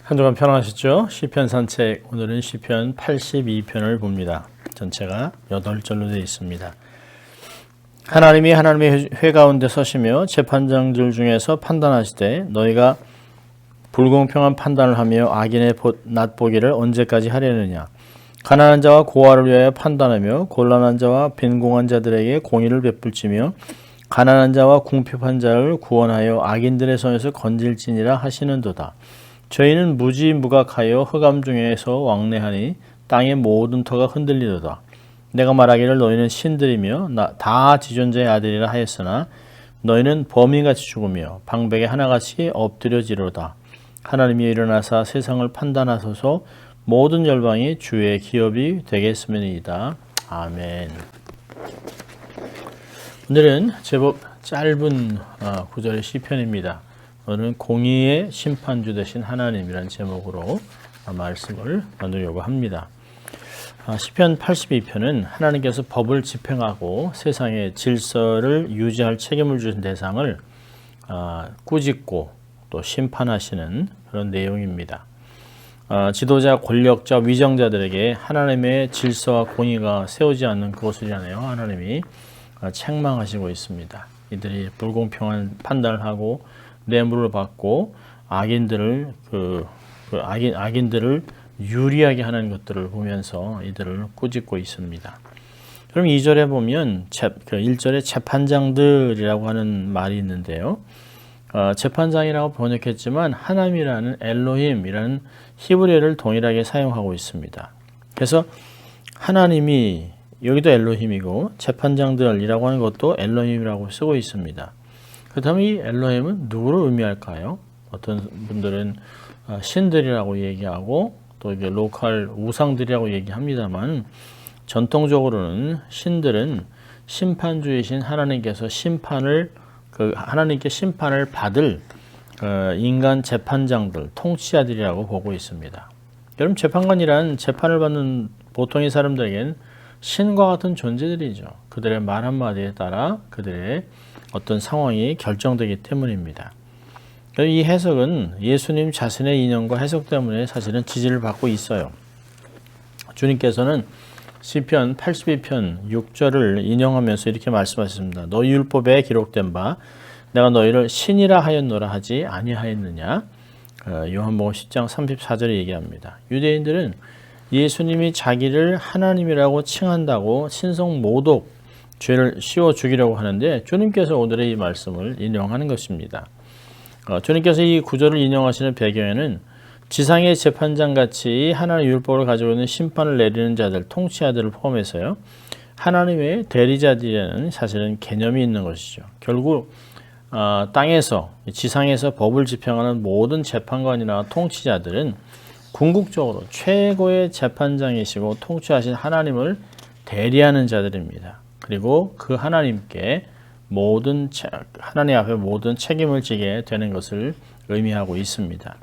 한 주간 평안하셨죠? 시편 산책, 오늘은 시편 82편을 봅니다. 전체가 8절로 되어 있습니다. 하나님이 하나님의 회 가운데 서시며 재판장들 중에서 판단하시되 너희가 불공평한 판단을 하며 악인의 낫보기를 언제까지 하려느냐. 가난한 자와 고아를 위하여 판단하며 곤란한 자와 빈공한 자들에게 공의를 베풀지며 가난한 자와 궁핍한 자를 구원하여 악인들의 손에서 건질지니라 하시는도다. 저희는 무지무각하여 흑암 중에서 왕래하니 땅의 모든 터가 흔들리도다. 내가 말하기를 너희는 신들이며 다 지존자의 아들이라 하였으나 너희는 범인같이 죽으며 방백에 하나같이 엎드려지로다. 하나님이 일어나사 세상을 판단하소서. 모든 열방이 주의 기업이 되겠음이니이다. 아멘. 오늘은 제법 짧은 구절의 시편입니다. 오늘은 공의의 심판주 되신 하나님이라는 제목으로 말씀을 나누려고 합니다. 시편 82편은 하나님께서 법을 집행하고 세상의 질서를 유지할 책임을 주신 대상을 꾸짖고 또 심판하시는 그런 내용입니다. 지도자, 권력자, 위정자들에게 하나님의 질서와 공의가 세우지 않는 그것이잖아요. 하나님이 책망하시고 있습니다. 이들이 불공평한 판단을 하고 뇌물을 받고 악인들을 악인들을 유리하게 하는 것들을 보면서 이들을 꾸짖고 있습니다. 그럼 2절에 보면 1절에 재판장들이라고 하는 말이 있는데요. 재판장이라고 번역했지만 하나님이라는 엘로힘이라는 히브리어를 동일하게 사용하고 있습니다. 그래서 하나님이 여기도 엘로힘이고 재판장들이라고 하는 것도 엘로힘이라고 쓰고 있습니다. 그렇다면 이 엘로힘은 누구를 의미할까요? 어떤 분들은 신들이라고 얘기하고 또 이게 로컬 우상들이라고 얘기합니다만 전통적으로는 신들은 심판주이신 하나님께서 하나님께 심판을 받을 인간 재판장들, 통치자들이라고 보고 있습니다. 여러분, 재판관이란 재판을 받는 보통의 사람들에겐 신과 같은 존재들이죠. 그들의 말 한마디에 따라 그들의 어떤 상황이 결정되기 때문입니다. 이 해석은 예수님 자신의 인연과 해석 때문에 사실은 지지를 받고 있어요. 주님께서는 시편 82편 6절을 인용하면서 이렇게 말씀하셨습니다. 너희 율법에 기록된 바 내가 너희를 신이라 하였노라 하지 아니하였느냐. 요한복음 10장 34절에 얘기합니다. 유대인들은 예수님이 자기를 하나님이라고 칭한다고 신성 모독 죄를 씌워 죽이려고 하는데 주님께서 오늘의 이 말씀을 인용하는 것입니다. 주님께서 이 구절을 인용하시는 배경에는 지상의 재판장같이 하나님의 율법을 가지고 있는 심판을 내리는 자들, 통치자들을 포함해서요. 하나님의 대리자들이라는 사실은 개념이 있는 것이죠. 결국 땅에서, 지상에서 법을 집행하는 모든 재판관이나 통치자들은 궁극적으로 최고의 재판장이시고 통치하신 하나님을 대리하는 자들입니다. 그리고 그 하나님께 하나님 앞에 모든 책임을 지게 되는 것을 의미하고 있습니다.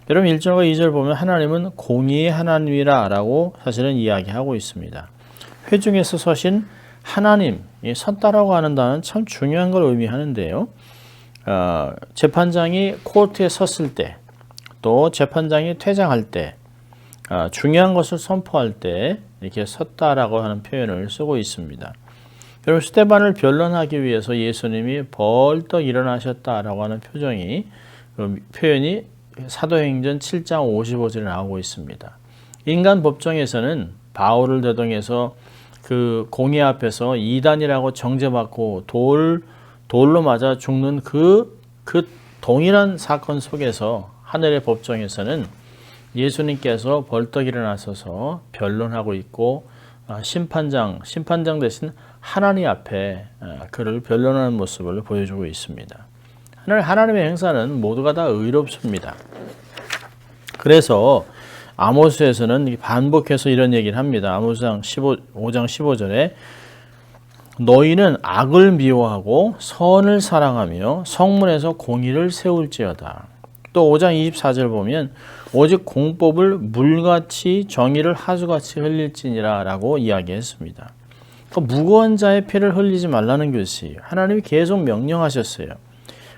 여러분 1절과 2절 보면 하나님은 공의의 하나님이라 라고 사실은 이야기하고 있습니다. 회중에서 서신 하나님, 섰다라고 하는 단어는 참 중요한 걸 의미하는데요. 재판장이 코트에 섰을 때, 또 재판장이 퇴장할 때, 중요한 것을 선포할 때 이렇게 섰다라고 하는 표현을 쓰고 있습니다. 여러분 스데반을 변론하기 위해서 예수님이 벌떡 일어나셨다라고 하는 표현이 사도행전 7장 55절에 나오고 있습니다. 인간 법정에서는 바울을 대동해서 그 공의 앞에서 이단이라고 정죄받고 돌로 맞아 죽는 그 동일한 사건 속에서 하늘의 법정에서는 예수님께서 벌떡 일어나셔서 변론하고 있고 심판장 대신 하나님 앞에 그를 변론하는 모습을 보여주고 있습니다. 하나님의 행사는 모두가 다 의롭습니다. 그래서 아모스에서는 반복해서 이런 얘기를 합니다. 아모스상 5장 15절에 너희는 악을 미워하고 선을 사랑하며 성문에서 공의를 세울지어다. 또 5장 24절 보면 오직 공법을 물같이 정의를 하수같이 흘릴지니라 라고 이야기했습니다. 무고한 자의 피를 흘리지 말라는 것이 하나님이 계속 명령하셨어요.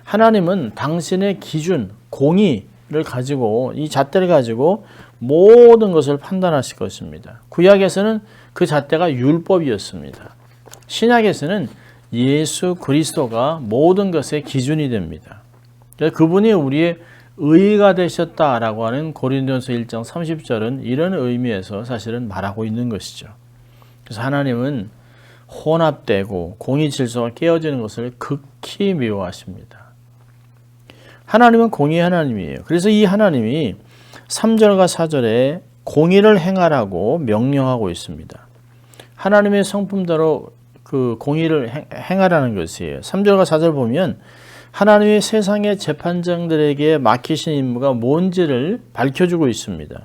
하나님은 당신의 기준, 공의, 가지고 이 잣대를 가지고 모든 것을 판단하실 것입니다. 구약에서는 그 잣대가 율법이었습니다. 신약에서는 예수 그리스도가 모든 것의 기준이 됩니다. 그분이 우리의 의가 되셨다라고 하는 고린도전서 1장 30절은 이런 의미에서 사실은 말하고 있는 것이죠. 그래서 하나님은 혼합되고 공의 질서가 깨어지는 것을 극히 미워하십니다. 하나님은 공의의 하나님이에요. 그래서 이 하나님이 3절과 4절에 공의를 행하라고 명령하고 있습니다. 하나님의 성품대로 그 공의를 행하라는 것이에요. 3절과 4절 보면 하나님이 세상의 재판장들에게 맡기신 임무가 뭔지를 밝혀주고 있습니다.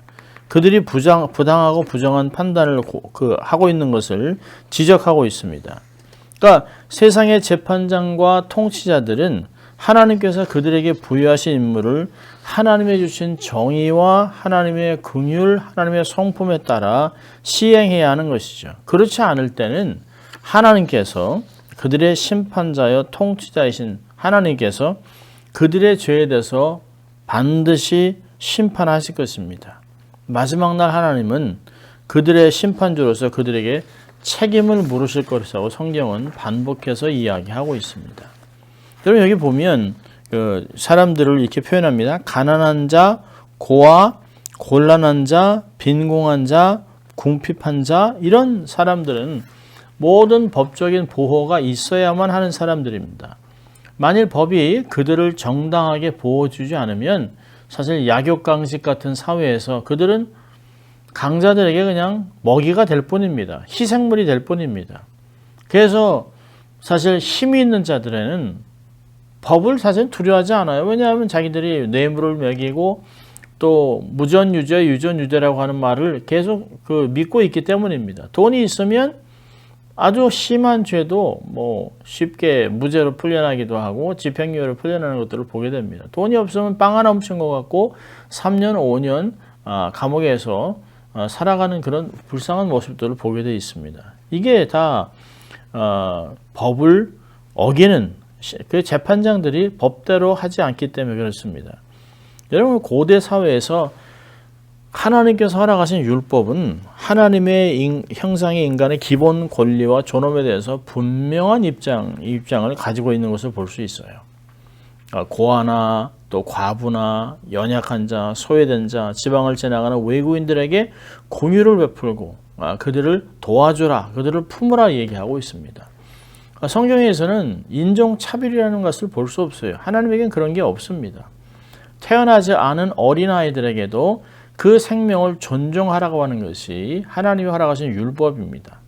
그들이 부당하고 부정한 판단을 하고 있는 것을 지적하고 있습니다. 그러니까 세상의 재판장과 통치자들은 하나님께서 그들에게 부여하신 임무를 하나님의 주신 정의와 하나님의 긍휼, 하나님의 성품에 따라 시행해야 하는 것이죠. 그렇지 않을 때는 하나님께서 그들의 심판자여 통치자이신 하나님께서 그들의 죄에 대해서 반드시 심판하실 것입니다. 마지막 날 하나님은 그들의 심판주로서 그들에게 책임을 물으실 것이라고 성경은 반복해서 이야기하고 있습니다. 여러분 여기 보면 그 사람들을 이렇게 표현합니다. 가난한 자, 고아, 곤란한 자, 빈궁한 자, 궁핍한 자 이런 사람들은 모든 법적인 보호가 있어야만 하는 사람들입니다. 만일 법이 그들을 정당하게 보호해주지 않으면 사실 약육강식 같은 사회에서 그들은 강자들에게 그냥 먹이가 될 뿐입니다. 희생물이 될 뿐입니다. 그래서 사실 힘이 있는 자들에는 법을 사실 두려워하지 않아요. 왜냐하면 자기들이 뇌물을 먹이고 또 무전유죄, 유전유죄라고 하는 말을 계속 믿고 있기 때문입니다. 돈이 있으면 아주 심한 죄도 뭐 쉽게 무죄로 풀려나기도 하고 집행유예로 풀려나는 것들을 보게 됩니다. 돈이 없으면 빵 하나 훔친 것 같고 3년, 5년 감옥에서 살아가는 그런 불쌍한 모습들을 보게 되어 있습니다. 이게 다 법을 어기는 그 재판장들이 법대로 하지 않기 때문에 그렇습니다. 여러분 고대 사회에서 하나님께서 허락하신 율법은 하나님의 형상의 인간의 기본 권리와 존엄에 대해서 분명한 입장을 가지고 있는 것을 볼 수 있어요. 고아나 또 과부나 연약한 자, 소외된 자, 지방을 지나가는 외국인들에게 공유를 베풀고 그들을 도와주라, 그들을 품으라 얘기하고 있습니다. 성경에서는 인종차별이라는 것을 볼 수 없어요. 하나님에겐 그런 게 없습니다. 태어나지 않은 어린아이들에게도 그 생명을 존중하라고 하는 것이 하나님이 허락하신 율법입니다.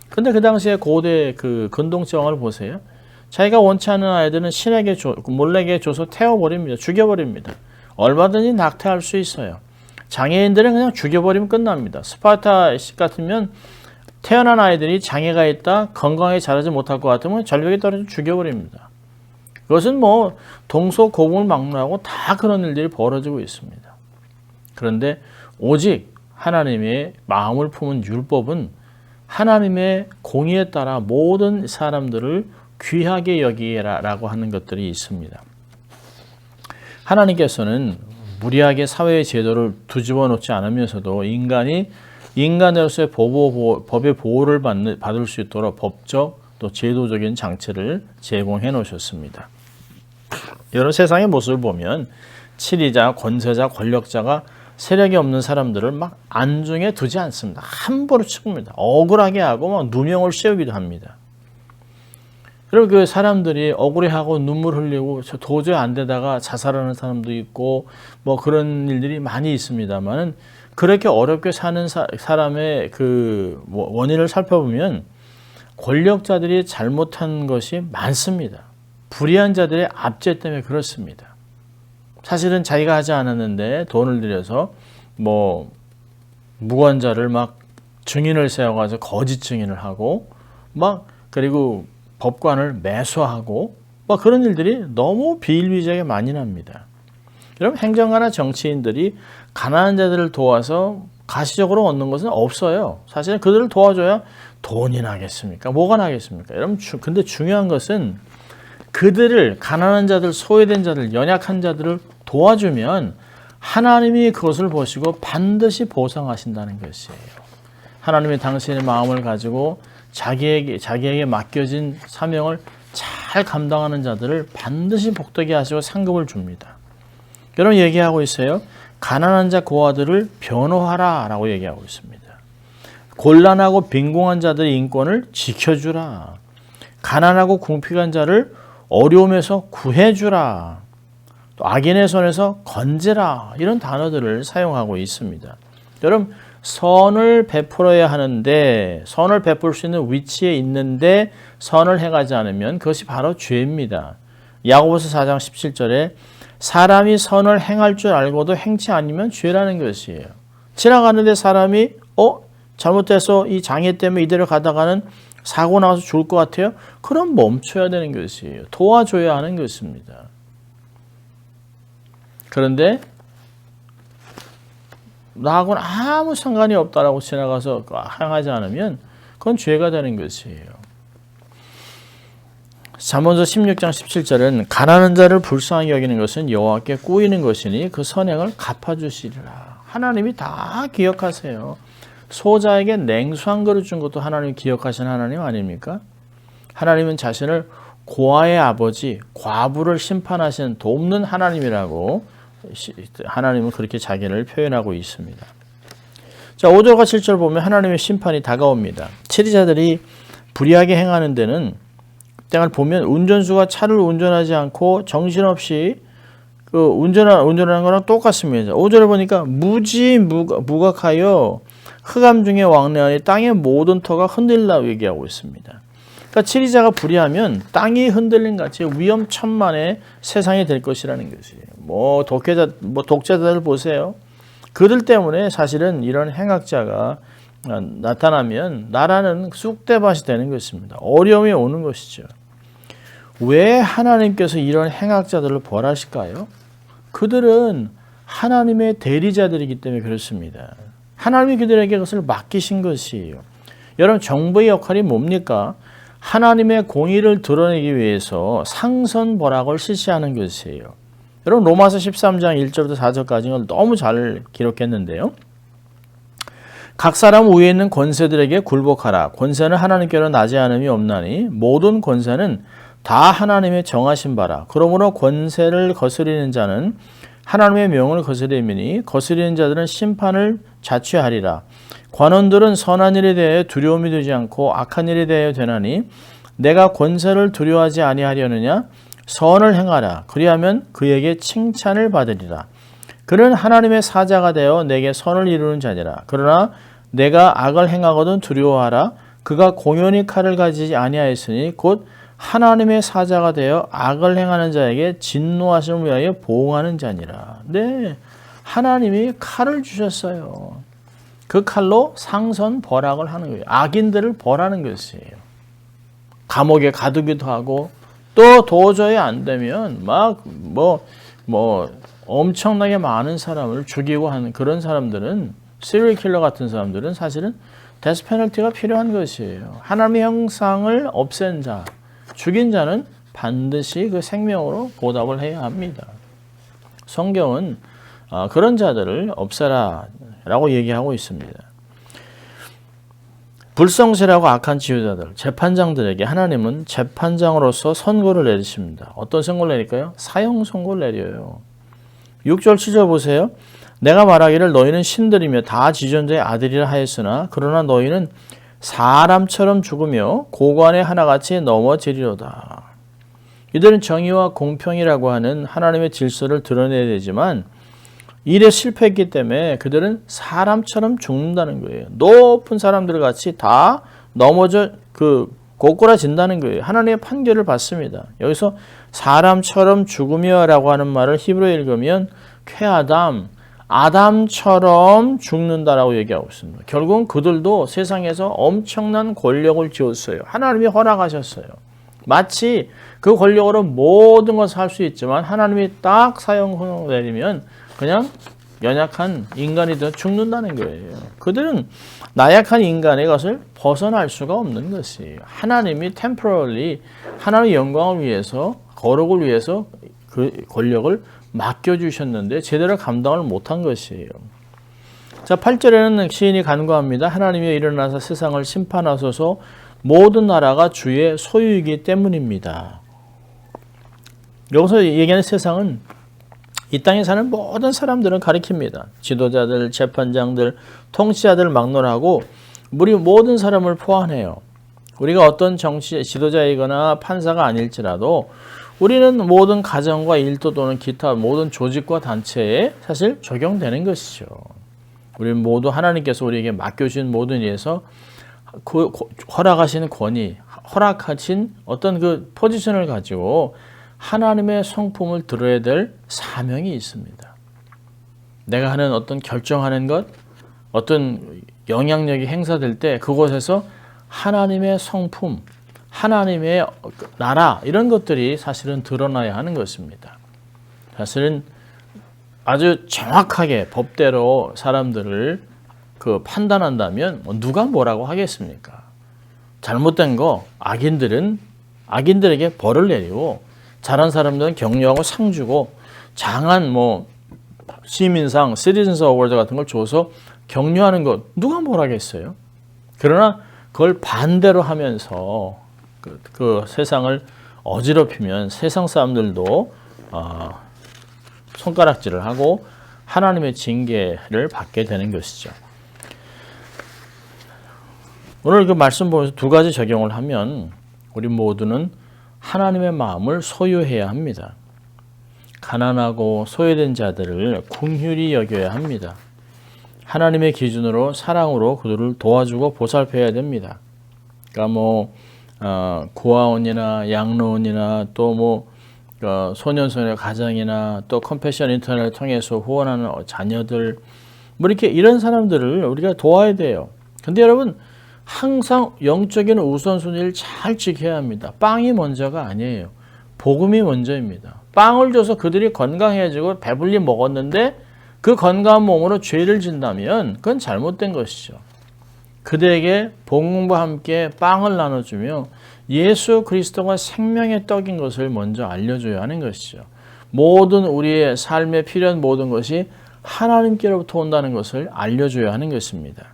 근데 그 당시에 고대 그 근동지 왕을 보세요. 자기가 원치 않는 아이들은 신에게 몰래게 줘서 태워버립니다. 죽여버립니다. 얼마든지 낙태할 수 있어요. 장애인들은 그냥 죽여버리면 끝납니다. 스파르타식 같으면 태어난 아이들이 장애가 있다, 건강하게 자라지 못할 것 같으면 절벽에 떨어져 죽여버립니다. 그것은 뭐 동서고금을 막론하고 다 그런 일들이 벌어지고 있습니다. 그런데 오직 하나님의 마음을 품은 율법은 하나님의 공의에 따라 모든 사람들을 귀하게 여기라라고 하는 것들이 있습니다. 하나님께서는 무리하게 사회의 제도를 뒤집어 놓지 않으면서도 인간이 인간으로서의 법의 보호를 받을 수 있도록 법적 또 제도적인 장치를 제공해 놓으셨습니다. 여러 세상의 모습을 보면 치리자, 권세자, 권력자가 세력이 없는 사람들을 막 안중에 두지 않습니다. 함부로 치웁니다. 억울하게 하고 막 누명을 씌우기도 합니다. 그리고 그 사람들이 억울해하고 눈물 흘리고 도저히 안 되다가 자살하는 사람도 있고 뭐 그런 일들이 많이 있습니다만은 그렇게 어렵게 사는 사람의 그 원인을 살펴보면 권력자들이 잘못한 것이 많습니다. 불의한 자들의 압제 때문에 그렇습니다. 사실은 자기가 하지 않았는데 돈을 들여서 뭐 무관자를 막 증인을 세워가지고 거짓 증인을 하고 막 그리고 법관을 매수하고 막 그런 일들이 너무 비일비재하게 많이 납니다. 여러분 행정가나 정치인들이 가난한 자들을 도와서 가시적으로 얻는 것은 없어요. 사실은 그들을 도와줘야 돈이 나겠습니까? 뭐가 나겠습니까? 여러분 근데 중요한 것은 그들을 가난한 자들, 소외된 자들, 연약한 자들을 도와주면 하나님이 그것을 보시고 반드시 보상하신다는 것이에요. 하나님이 당신의 마음을 가지고 자기에게 맡겨진 사명을 잘 감당하는 자들을 반드시 복되게 하시고 상급을 줍니다. 여러분 얘기하고 있어요. 가난한 자 고아들을 변호하라 라고 얘기하고 있습니다. 곤란하고 빈궁한 자들의 인권을 지켜주라. 가난하고 궁핍한 자를 어려움에서 구해주라. 또 악인의 손에서 건지라. 이런 단어들을 사용하고 있습니다. 여러분 선을 베풀어야 하는데 선을 베풀 수 있는 위치에 있는데 선을 행하지 않으면 그것이 바로 죄입니다. 야고보서 4장 17절에 사람이 선을 행할 줄 알고도 행치 않으면 죄라는 것이에요. 지나가는데 사람이 잘못해서 이 장애 때문에 이대로 가다가는 사고 나서 죽을 것 같아요. 그럼 멈춰야 되는 것이에요. 도와줘야 하는 것입니다. 그런데 나하고는 아무 상관이 없다라고 지나가서 행하지 않으면 그건 죄가 되는 것이에요. 잠언서 16장 17절은 가난한 자를 불쌍히 여기는 것은 여호와께 꾸이는 것이니 그 선행을 갚아주시리라. 하나님이 다 기억하세요. 소자에게 냉수 한 그릇 준 것도 하나님이 기억하시는 하나님 아닙니까? 하나님은 자신을 고아의 아버지, 과부를 심판하시는 돕는 하나님이라고 하나님은 그렇게 자기를 표현하고 있습니다. 자, 5절과 7절 보면 하나님의 심판이 다가옵니다. 치리자들이 불의하게 행하는 데는 때를 보면 운전수가 차를 운전하지 않고 정신없이 운전하는 거랑 똑같습니다. 5절에 보니까 무각하여 흑암 중에 왕래하니 땅의 모든 터가 흔들리라고 얘기하고 있습니다. 그러니까 치리자가 불의하면 땅이 흔들린 같이 위험천만의 세상이 될 것이라는 것이에요. 독재자들 보세요. 그들 때문에 사실은 이런 행악자가 나타나면 나라는 쑥대밭이 되는 것입니다. 어려움이 오는 것이죠. 왜 하나님께서 이런 행악자들을 벌하실까요? 그들은 하나님의 대리자들이기 때문에 그렇습니다. 하나님이 그들에게 그것을 맡기신 것이에요. 여러분 정부의 역할이 뭡니까? 하나님의 공의를 드러내기 위해서 상선벌악을 실시하는 것이에요. 여러분 로마서 13장 1절부터 4절까지는 너무 잘 기록했는데요. 각 사람 위에 있는 권세들에게 굴복하라. 권세는 하나님께로 나지 않음이 없나니 모든 권세는 다 하나님의 정하신 바라. 그러므로 권세를 거스리는 자는 하나님의 명을 거스리미니 거스리는 자들은 심판을 자취하리라. 관원들은 선한 일에 대해 두려움이 되지 않고 악한 일에 대해 되나니 내가 권세를 두려워하지 아니하려느냐? 선을 행하라. 그리하면 그에게 칭찬을 받으리라. 그는 하나님의 사자가 되어 내게 선을 이루는 자니라. 그러나 내가 악을 행하거든 두려워하라. 그가 공연히 칼을 가지지 아니하였으니 곧 하나님의 사자가 되어 악을 행하는 자에게 진노하심을 위하여 보응하는 자니라. 네, 하나님이 칼을 주셨어요. 그 칼로 상선 벌악을 하는 거예요. 악인들을 벌하는 것이에요. 감옥에 가두기도 하고 또 도저히 안 되면 엄청나게 많은 사람을 죽이고 하는 그런 사람들은 시리얼 킬러 같은 사람들은 사실은 데스 페널티가 필요한 것이에요. 하나님의 형상을 없앤 자, 죽인 자는 반드시 그 생명으로 보답을 해야 합니다. 성경은 그런 자들을 없애라 라고 얘기하고 있습니다. 불성실하고 악한 지휘자들, 재판장들에게 하나님은 재판장으로서 선고를 내리십니다. 어떤 선고를 내릴까요? 사형 선고를 내려요. 6절 7절 보세요. 내가 말하기를 너희는 신들이며 다 지존자의 아들이라 하였으나 그러나 너희는 사람처럼 죽으며 고관에 하나같이 넘어지리로다. 이들은 정의와 공평이라고 하는 하나님의 질서를 드러내야 되지만 일에 실패했기 때문에 그들은 사람처럼 죽는다는 거예요. 높은 사람들 같이 다 넘어져 고꾸라진다는 거예요. 하나님의 판결을 받습니다. 여기서 사람처럼 죽으며라고 하는 말을 히브리어 읽으면 아담처럼 죽는다라고 얘기하고 있습니다. 결국은 그들도 세상에서 엄청난 권력을 쥐었어요. 하나님이 허락하셨어요. 마치 그 권력으로 모든 것을 할 수 있지만 하나님이 딱 사형을 내리면 그냥 연약한 인간이든 죽는다는 거예요. 그들은 나약한 인간의 것을 벗어날 수가 없는 것이에요. 하나님이 temporarily 하나님의 영광을 위해서 거룩을 위해서 그 권력을 맡겨주셨는데 제대로 감당을 못한 것이에요. 자, 8절에는 시인이 간구합니다. 하나님이 일어나서 세상을 심판하소서 모든 나라가 주의 소유이기 때문입니다. 여기서 얘기하는 세상은 이 땅에 사는 모든 사람들을 가리킵니다. 지도자들, 재판장들, 통치자들 막론하고 우리 모든 사람을 포함해요. 우리가 어떤 정치 지도자이거나 판사가 아닐지라도 우리는 모든 가정과 일도 또는 기타 모든 조직과 단체에 사실 적용되는 것이죠. 우리는 모두 하나님께서 우리에게 맡겨주신 모든 일에서 허락하신 권위, 허락하신 어떤 그 포지션을 가지고 하나님의 성품을 들어야 될 사명이 있습니다. 내가 하는 어떤 결정하는 것, 어떤 영향력이 행사될 때 그곳에서 하나님의 성품, 하나님의 나라 이런 것들이 사실은 드러나야 하는 것입니다. 사실은 아주 정확하게 법대로 사람들을 판단한다면 누가 뭐라고 하겠습니까? 잘못된 거 악인들에게 벌을 내리고 잘한 사람들은 격려하고 상 주고 장한 시민상, 시티즌스 어워드 같은 걸 줘서 격려하는 것 누가 뭘 하겠어요? 그러나 그걸 반대로 하면서 그 세상을 어지럽히면 세상 사람들도 손가락질을 하고 하나님의 징계를 받게 되는 것이죠. 오늘 그 말씀 보면서 두 가지 적용을 하면 우리 모두는 하나님의 마음을 소유해야 합니다. 가난하고 소외된 자들을 긍휼히 여겨야 합니다. 하나님의 기준으로 사랑으로 그들을 도와주고 보살펴야 됩니다. 그러니까 고아원이나 양로원이나 또 소년소녀 가정이나 또 컴패션 인터넷을 통해서 후원하는 자녀들 이렇게 이런 사람들을 우리가 도와야 돼요. 근데 여러분 항상 영적인 우선순위를 잘 지켜야 합니다. 빵이 먼저가 아니에요. 복음이 먼저입니다. 빵을 줘서 그들이 건강해지고 배불리 먹었는데 그 건강한 몸으로 죄를 진다면 그건 잘못된 것이죠. 그들에게 복음과 함께 빵을 나눠주며 예수 그리스도가 생명의 떡인 것을 먼저 알려줘야 하는 것이죠. 모든 우리의 삶에 필요한 모든 것이 하나님께로부터 온다는 것을 알려줘야 하는 것입니다.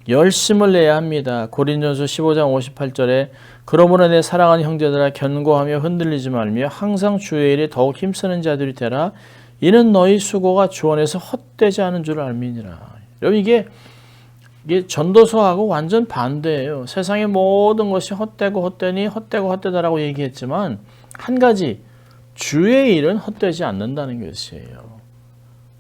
열심을 내야 합니다. 고린도전서 15장 58절에 그러므로 내 사랑하는 형제들아 견고하며 흔들리지 말며 항상 주의 일에 더욱 힘쓰는 자들이 되라. 이는 너희 수고가 주 안에서 헛되지 않은 줄 알미니라. 여러분 이게 전도서하고 완전 반대예요. 세상의 모든 것이 헛되고 헛되다라고 얘기했지만 한 가지 주의 일은 헛되지 않는다는 것이에요.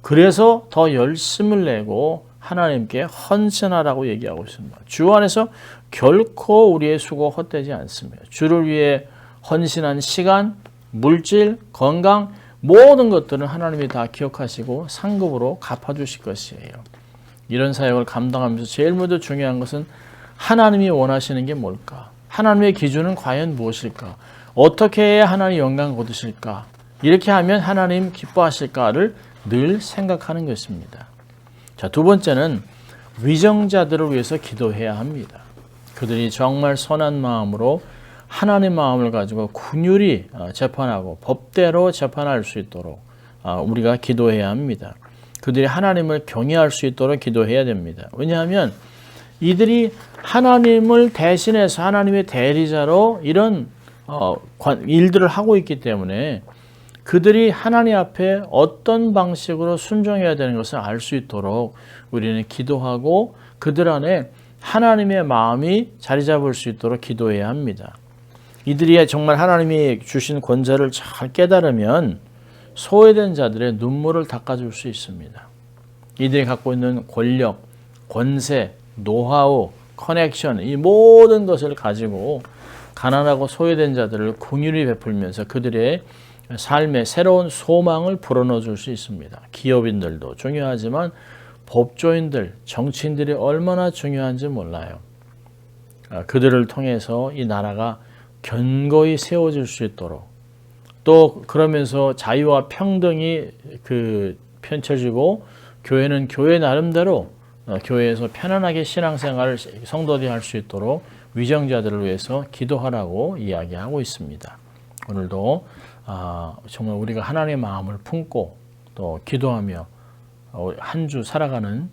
그래서 더 열심을 내고 하나님께 헌신하라고 얘기하고 있습니다. 주 안에서 결코 우리의 수고 헛되지 않습니다. 주를 위해 헌신한 시간, 물질, 건강 모든 것들은 하나님이 다 기억하시고 상급으로 갚아주실 것이에요. 이런 사역을 감당하면서 제일 먼저 중요한 것은 하나님이 원하시는 게 뭘까? 하나님의 기준은 과연 무엇일까? 어떻게 해야 하나님 영광 거두실까? 이렇게 하면 하나님 기뻐하실까를 늘 생각하는 것입니다. 자, 두 번째는 위정자들을 위해서 기도해야 합니다. 그들이 정말 선한 마음으로 하나님 마음을 가지고 긍휼히 재판하고 법대로 재판할 수 있도록 우리가 기도해야 합니다. 그들이 하나님을 경외할 수 있도록 기도해야 됩니다. 왜냐하면 이들이 하나님을 대신해서 하나님의 대리자로 이런 일들을 하고 있기 때문에 그들이 하나님 앞에 어떤 방식으로 순종해야 되는 것을 알 수 있도록 우리는 기도하고 그들 안에 하나님의 마음이 자리 잡을 수 있도록 기도해야 합니다. 이들이 정말 하나님이 주신 권세를 잘 깨달으면 소외된 자들의 눈물을 닦아줄 수 있습니다. 이들이 갖고 있는 권력, 권세, 노하우, 커넥션 이 모든 것을 가지고 가난하고 소외된 자들을 긍휼히 베풀면서 그들의 삶의 새로운 소망을 불어넣어 줄 수 있습니다. 기업인들도 중요하지만 법조인들, 정치인들이 얼마나 중요한지 몰라요. 그들을 통해서 이 나라가 견고히 세워질 수 있도록 또 그러면서 자유와 평등이 펼쳐지고 교회는 교회 나름대로 교회에서 편안하게 신앙생활을 성도들이 할 수 있도록 위정자들을 위해서 기도하라고 이야기하고 있습니다. 오늘도 정말 우리가 하나님의 마음을 품고 또 기도하며 한 주 살아가는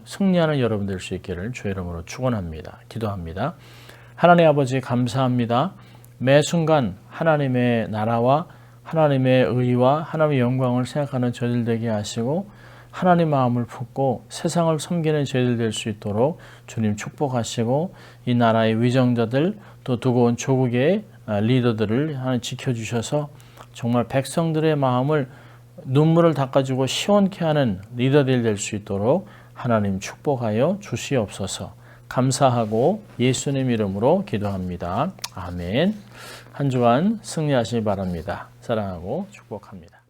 승리하는 여러분 될 수 있기를 주의 이름으로 축원합니다. 기도합니다. 하나님 아버지 감사합니다. 매 순간 하나님의 나라와 하나님의 의와 하나님의 영광을 생각하는 저희들 되게 하시고 하나님 마음을 품고 세상을 섬기는 저희들 될 수 있도록 주님 축복하시고 이 나라의 위정자들 또 두고 온 조국의 리더들을 하나님 지켜주셔서 정말 백성들의 마음을 눈물을 닦아주고 시원케 하는 리더들 될 수 있도록 하나님 축복하여 주시옵소서. 감사하고 예수님 이름으로 기도합니다. 아멘. 한 주간 승리하시기 바랍니다. 사랑하고 축복합니다.